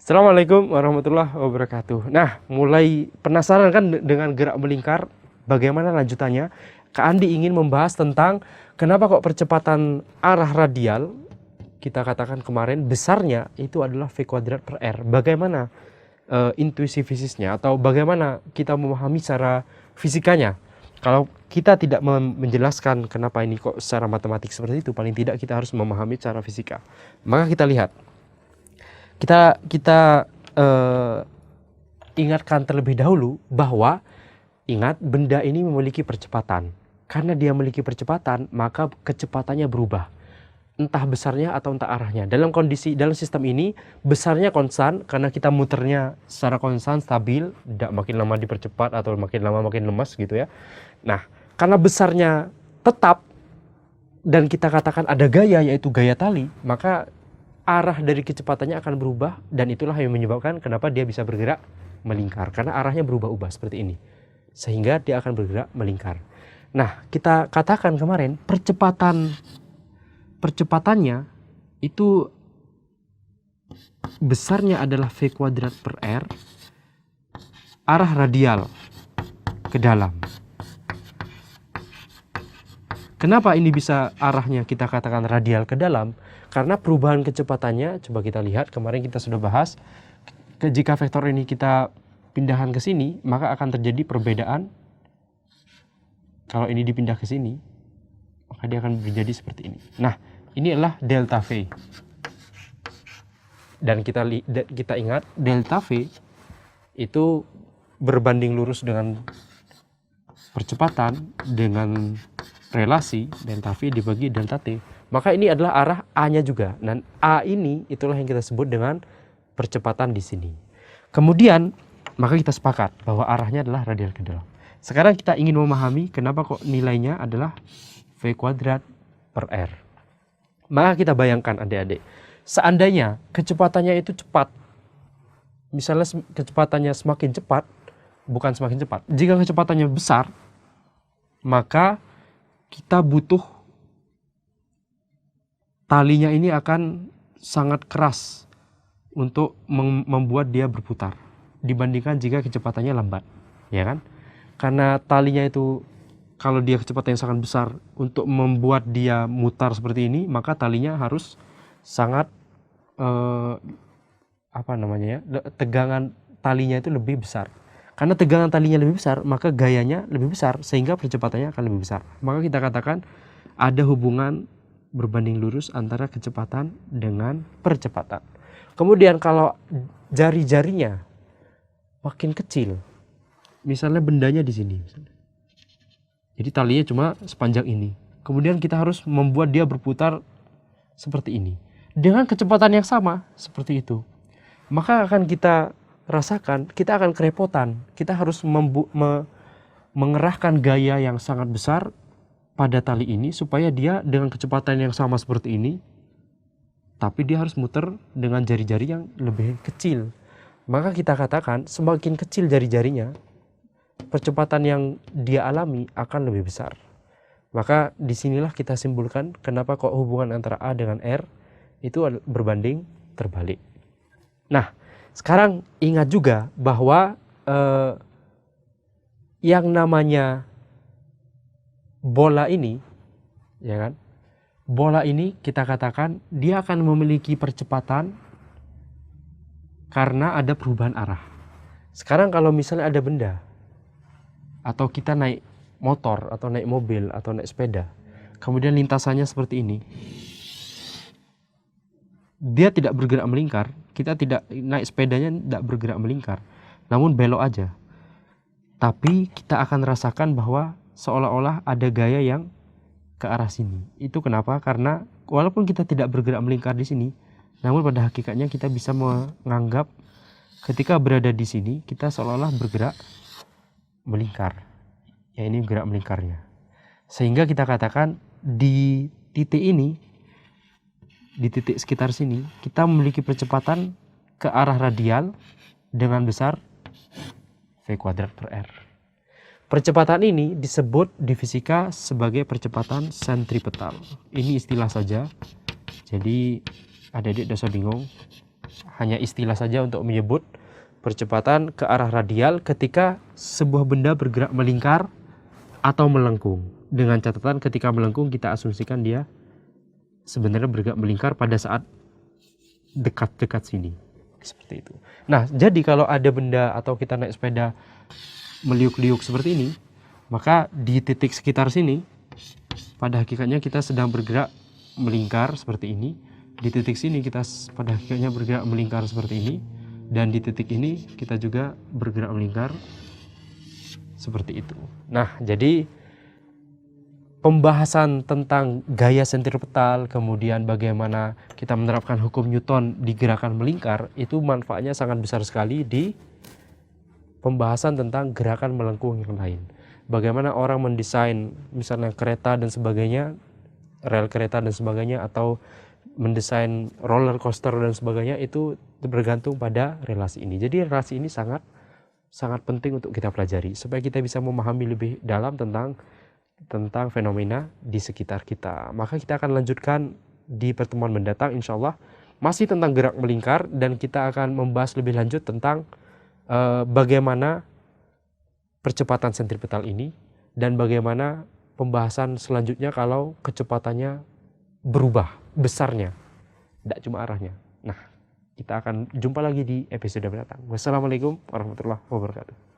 Assalamualaikum warahmatullahi wabarakatuh. Nah, mulai penasaran kan dengan gerak melingkar? Bagaimana lanjutannya? Kak Andi ingin membahas tentang kenapa kok percepatan arah radial, kita katakan kemarin, besarnya itu adalah V kuadrat per R. Bagaimana intuisi fisiknya atau bagaimana kita memahami secara fisikanya? Kalau kita tidak menjelaskan kenapa ini kok secara matematik seperti itu, paling tidak kita harus memahami secara fisika. Maka kita lihat. Kita ingatkan terlebih dahulu bahwa ingat benda ini memiliki percepatan. Karena dia memiliki percepatan, maka kecepatannya berubah. Entah besarnya atau entah arahnya. Dalam sistem ini besarnya konstan karena kita muternya secara konstan, stabil, tidak makin lama dipercepat atau makin lama makin lemas gitu ya. Nah, karena besarnya tetap dan kita katakan ada gaya yaitu gaya tali, maka arah dari kecepatannya akan berubah dan itulah yang menyebabkan kenapa dia bisa bergerak melingkar karena arahnya berubah-ubah seperti ini sehingga dia akan bergerak melingkar. Nah, kita katakan kemarin percepatannya itu besarnya adalah V kuadrat per R, arah radial ke dalam. Kenapa ini bisa arahnya kita katakan radial ke dalam? Karena perubahan kecepatannya, coba kita lihat, kemarin kita sudah bahas, jika vektor ini kita pindahkan ke sini, maka akan terjadi perbedaan. Kalau ini dipindah ke sini, maka dia akan menjadi seperti ini. Nah, ini adalah delta V. Dan kita ingat, delta V itu berbanding lurus dengan percepatan dengan relasi delta V dibagi delta T. Maka ini adalah arah A-nya juga. Dan A ini itulah yang kita sebut dengan percepatan di sini. Kemudian, maka kita sepakat bahwa arahnya adalah radial ke dalam. Sekarang kita ingin memahami kenapa kok nilainya adalah V kuadrat per R. Maka kita bayangkan adik-adik, seandainya kecepatannya itu cepat, misalnya kecepatannya semakin cepat, bukan semakin cepat, jika kecepatannya besar, maka kita butuh talinya ini akan sangat keras untuk membuat dia berputar dibandingkan jika kecepatannya lambat, ya kan? Karena talinya itu kalau dia kecepatannya sangat besar untuk membuat dia mutar seperti ini, maka talinya harus sangat tegangan talinya itu lebih besar. Karena tegangan talinya lebih besar, maka gayanya lebih besar sehingga percepatannya akan lebih besar. Maka kita katakan ada hubungan berbanding lurus antara kecepatan dengan percepatan. Kemudian kalau jari-jarinya makin kecil, misalnya bendanya di sini, jadi talinya cuma sepanjang ini. Kemudian kita harus membuat dia berputar seperti ini dengan kecepatan yang sama seperti itu. Maka akan kita rasakan, kita akan kerepotan. Kita harus mengerahkan gaya yang sangat besar pada tali ini supaya dia dengan kecepatan yang sama seperti ini, tapi dia harus muter dengan jari-jari yang lebih kecil. Maka kita katakan semakin kecil jari-jarinya, percepatan yang dia alami akan lebih besar. Maka disinilah kita simpulkan kenapa kok hubungan antara A dengan R itu berbanding terbalik. Nah, sekarang ingat juga bahwa yang namanya bola ini, ya kan? Bola ini kita katakan dia akan memiliki percepatan karena ada perubahan arah. Sekarang kalau misalnya ada benda atau kita naik motor atau naik mobil atau naik sepeda, kemudian lintasannya seperti ini, dia tidak bergerak melingkar, kita tidak naik sepedanya tidak bergerak melingkar, namun belok aja. Tapi kita akan rasakan bahwa seolah-olah ada gaya yang ke arah sini. Itu kenapa? Karena walaupun kita tidak bergerak melingkar di sini, namun pada hakikatnya kita bisa menganggap ketika berada di sini kita seolah-olah bergerak melingkar. Ya, ini gerak melingkarnya. Sehingga kita katakan di titik ini, di titik sekitar sini, kita memiliki percepatan ke arah radial dengan besar V kuadrat per R. Percepatan ini disebut di fisika sebagai percepatan sentripetal. Ini istilah saja. Jadi adik-adik tidak usah bingung. hanya istilah saja untuk menyebut percepatan ke arah radial ketika sebuah benda bergerak melingkar atau melengkung. Dengan catatan ketika melengkung kita asumsikan dia sebenarnya bergerak melingkar pada saat dekat-dekat sini. Seperti itu. Nah, jadi kalau ada benda atau kita naik sepeda meliuk-liuk seperti ini, maka di titik sekitar sini pada hakikatnya kita sedang bergerak melingkar seperti ini. Di titik sini kita pada hakikatnya bergerak melingkar seperti ini. Dan di titik ini kita juga bergerak melingkar seperti itu. Nah, jadi pembahasan tentang gaya sentripetal, kemudian bagaimana kita menerapkan hukum Newton di gerakan melingkar, itu manfaatnya sangat besar sekali di pembahasan tentang gerakan melengkung yang lain. Bagaimana orang mendesain misalnya kereta dan sebagainya, rel kereta dan sebagainya, atau mendesain roller coaster dan sebagainya, itu bergantung pada relasi ini. Jadi relasi ini sangat penting untuk kita pelajari supaya kita bisa memahami lebih dalam tentang fenomena di sekitar kita. Maka kita akan lanjutkan di pertemuan mendatang insya Allah masih tentang gerak melingkar, dan kita akan membahas lebih lanjut tentang bagaimana percepatan sentripetal ini dan bagaimana pembahasan selanjutnya kalau kecepatannya berubah besarnya, tidak cuma arahnya. Nah, kita akan jumpa lagi di episode mendatang. Wassalamualaikum warahmatullahi wabarakatuh.